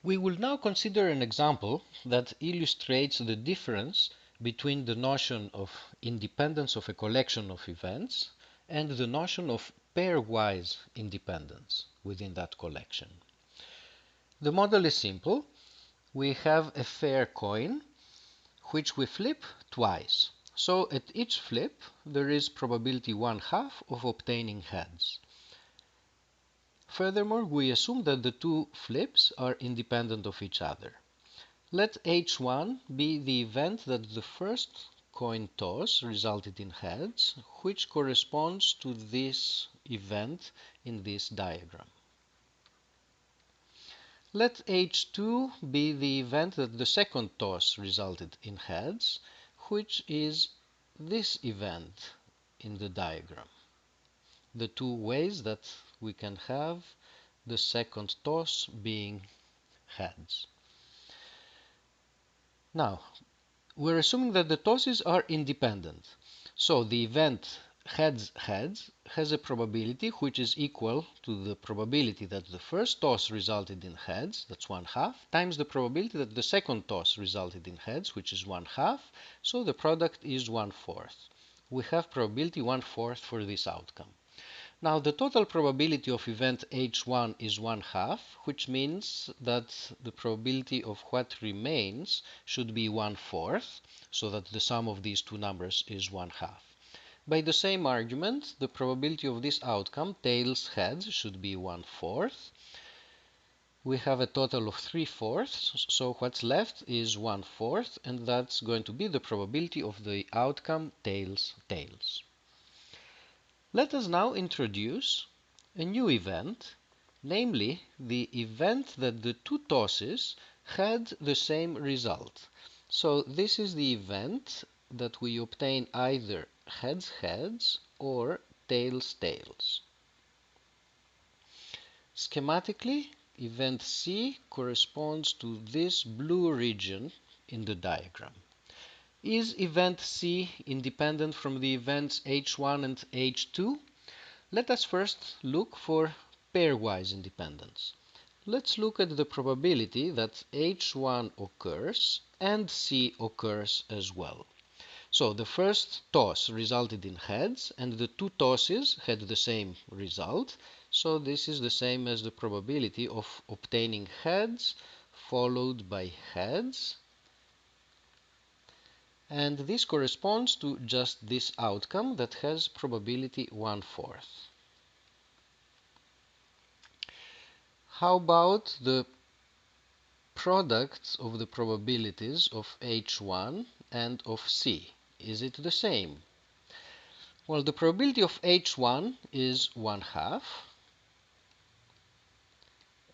We will now consider an example that illustrates the difference between the notion of independence of a collection of events and the notion of pairwise independence within that collection. The model is simple. We have a fair coin which we flip twice. So at each flip there is probability 1/2 of obtaining heads. Furthermore, we assume that the two flips are independent of each other. Let H1 be the event that the first coin toss resulted in heads, which corresponds to this event in this diagram. Let H2 be the event that the second toss resulted in heads, which is this event in the diagram. The two ways that we can have the second toss being heads. Now, we're assuming that the tosses are independent. So the event heads-heads has a probability which is equal to the probability that the first toss resulted in heads, that's 1/2, times the probability that the second toss resulted in heads, which is 1/2, so the product is 1/4. We have probability 1/4 for this outcome. Now the total probability of event H1 is 1/2, which means that the probability of what remains should be 1/4, so that the sum of these two numbers is 1/2. By the same argument, the probability of this outcome, tails heads, should be 1/4. We have a total of 3/4, so what's left is 1/4, and that's going to be the probability of the outcome tails tails. Let us now introduce a new event, namely the event that the two tosses had the same result. So this is the event that we obtain either heads-heads or tails-tails. Schematically, event C corresponds to this blue region in the diagram. Is event C independent from the events H1 and H2? Let us first look for pairwise independence. Let's look at the probability that H1 occurs and C occurs as well. So the first toss resulted in heads and the two tosses had the same result. So this is the same as the probability of obtaining heads followed by heads. And this corresponds to just this outcome that has probability 1/4. How about the products of the probabilities of H1 and of C? Is it the same? Well, the probability of H1 is 1/2.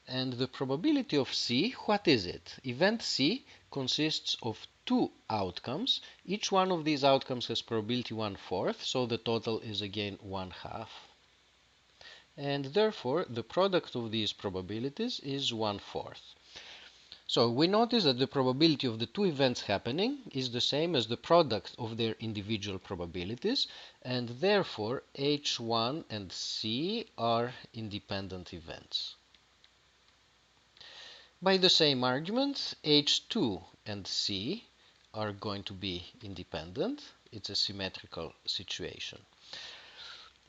And the probability of C, what is it? Event C consists of two outcomes. Each one of these outcomes has probability 1/4, so the total is again 1/2. And therefore, the product of these probabilities is 1/4. So we notice that the probability of the two events happening is the same as the product of their individual probabilities, and therefore H1 and C are independent events. By the same argument, H2 and C are going to be independent. It's a symmetrical situation.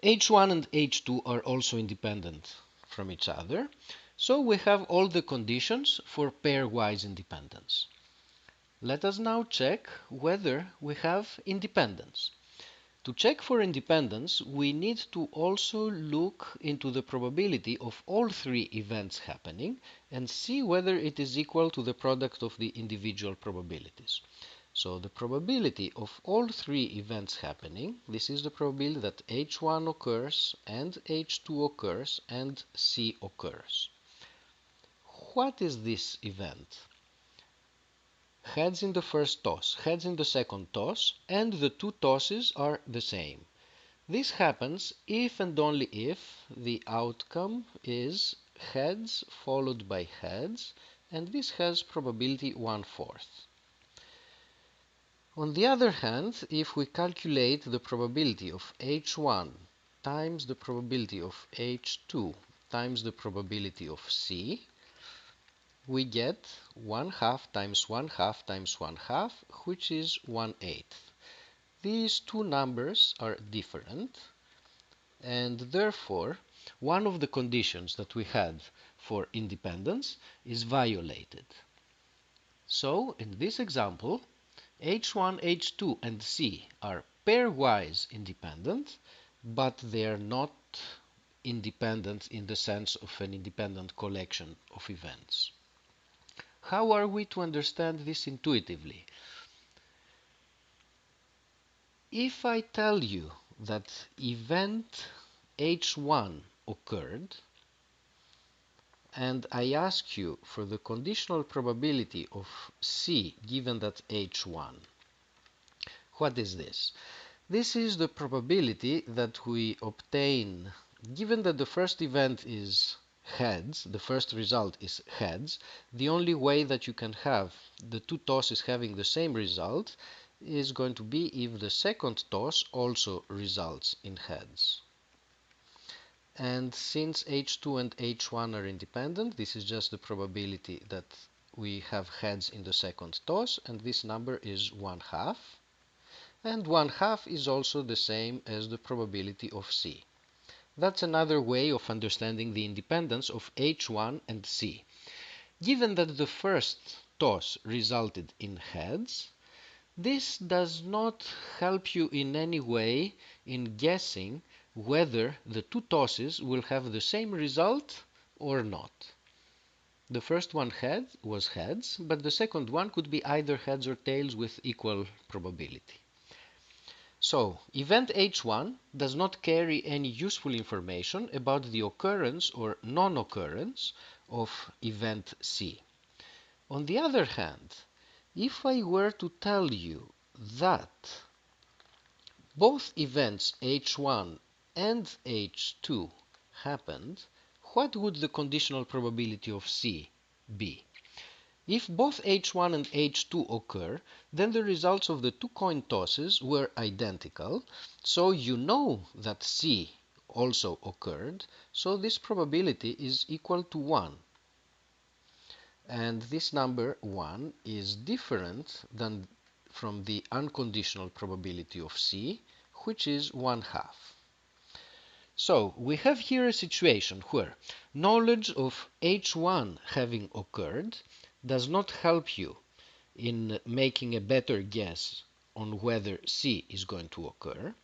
H1 and H2 are also independent from each other. So we have all the conditions for pairwise independence. Let us now check whether we have independence. To check for independence, we need to also look into the probability of all three events happening and see whether it is equal to the product of the individual probabilities. So the probability of all three events happening, this is the probability that H1 occurs and H2 occurs and C occurs. What is this event? Heads in the first toss, heads in the second toss, and the two tosses are the same. This happens if and only if the outcome is heads followed by heads, and this has probability 1/4. On the other hand, if we calculate the probability of H1 times the probability of H2 times the probability of C, we get 1/2 times 1/2 times 1/2, which is 1/8. These two numbers are different, and therefore one of the conditions that we had for independence is violated. So in this example, H1, H2, and C are pairwise independent, but they are not independent in the sense of an independent collection of events. How are we to understand this intuitively? If I tell you that event H1 occurred, and I ask you for the conditional probability of C given that H1, what is this? This is the probability that we obtain, given that the first event is heads, the first result is heads, the only way that you can have the two tosses having the same result is going to be if the second toss also results in heads. And since H2 and H1 are independent, this is just the probability that we have heads in the second toss, and this number is 1/2. And 1/2 is also the same as the probability of C. That's another way of understanding the independence of H1 and C. Given that the first toss resulted in heads, this does not help you in any way in guessing whether the two tosses will have the same result or not. The first one was heads, but the second one could be either heads or tails with equal probability. So, event H1 does not carry any useful information about the occurrence or non-occurrence of event C. On the other hand, if I were to tell you that both events H1 and H2 happened, what would the conditional probability of C be? If both H1 and H2 occur, then the results of the two coin tosses were identical, so you know that C also occurred, so this probability is equal to 1. And this number 1 is different than from the unconditional probability of C, which is 1/2. So we have here a situation where knowledge of H1 having occurred does not help you in making a better guess on whether C is going to occur.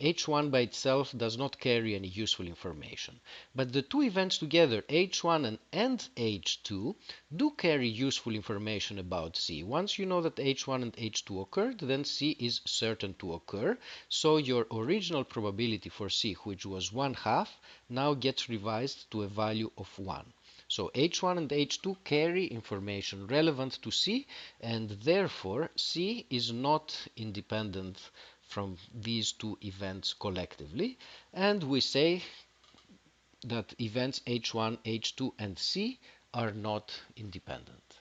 H1 by itself does not carry any useful information, but the two events together, H1 and H2, do carry useful information about C. Once you know that H1 and H2 occurred, then C is certain to occur, so your original probability for C, which was 1/2, now gets revised to a value of 1. So H1 and H2 carry information relevant to C, and therefore C is not independent from these two events collectively, and we say that events H1, H2, and C are not independent.